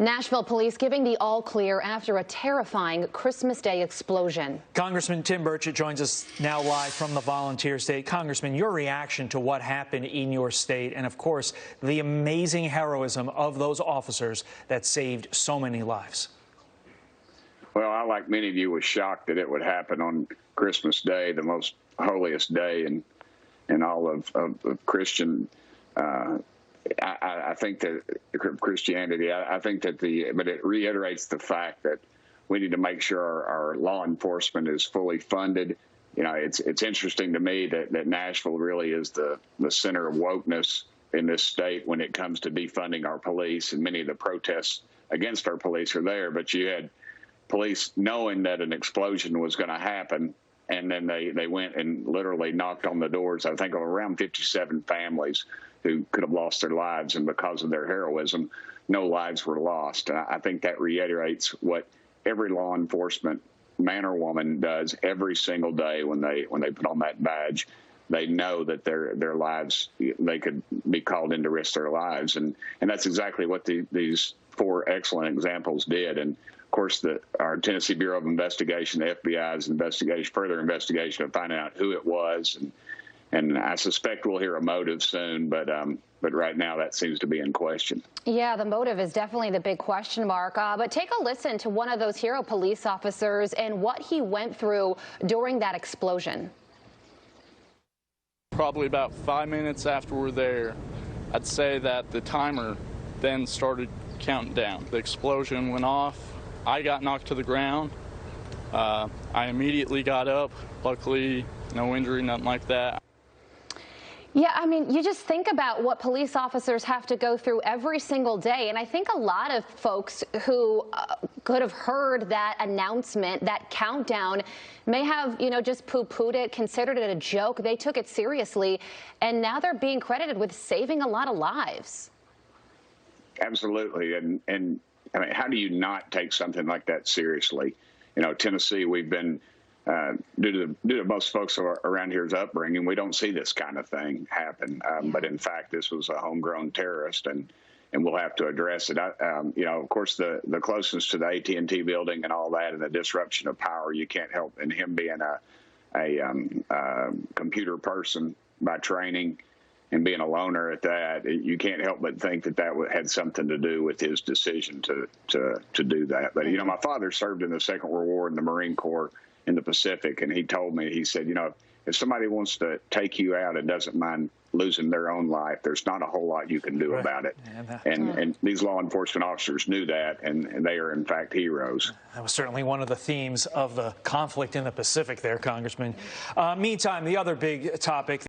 Nashville police giving the all clear after a terrifying Christmas Day explosion. Congressman Tim Burchett joins us now live from the Volunteer State. Congressman, your reaction to what happened in your state and, of course, the amazing heroism of those officers that saved so many lives. Well, I, like many of you, was shocked that it would happen on Christmas Day, the most holiest day in all of Christian. I think that Christianity. I think that but it reiterates the fact that we need to make sure our law enforcement is fully funded. You know, it's interesting to me that Nashville really is the center of wokeness in this state when it comes to defunding our police, and many of the protests against our police are there. But you had police knowing that an explosion was going to happen, and then they went and literally knocked on the doors, I think, of around 57 families who could have lost their lives, and because of their heroism, no lives were lost. And I think that reiterates what every law enforcement man or woman does every single day when they put on that badge. They know that their lives, they could be called in to risk their lives, and that's exactly what these four excellent examples did. And of course, our Tennessee Bureau of Investigation, the FBI's further investigation of finding out who it was, and I suspect we'll hear a motive soon, but right now that seems to be in question. Yeah, the motive is definitely the big question mark. But take a listen to one of those hero police officers and what he went through during that explosion. Probably about 5 minutes after we're there, I'd say that the timer then started counting down. The explosion went off. I got knocked to the ground. I immediately got up. Luckily, no injury, nothing like that. Yeah, I mean, you just think about what police officers have to go through every single day. And I think a lot of folks who could have heard that announcement, that countdown, may have, just poo-pooed it, considered it a joke. They took it seriously, and now they're being credited with saving a lot of lives. Absolutely. And I mean, how do you not take something like that seriously? Tennessee, we've been, due to most folks around here's upbringing, we don't see this kind of thing happen. But in fact, this was a homegrown terrorist, and we'll have to address it. Of course, the closeness to the AT&T building and all that, and the disruption of power, you can't help. And him being a computer person by training and being a loner at that, you can't help but think that had something to do with his decision to do that. But my father served in the Second World War in the Marine Corps in the Pacific, and he told me, he said, if somebody wants to take you out and doesn't mind losing their own life, there's not a whole lot you can do about it. And these law enforcement officers knew that, and they are, in fact, heroes. That was certainly one of the themes of the conflict in the Pacific there, Congressman. Meantime, the other big topic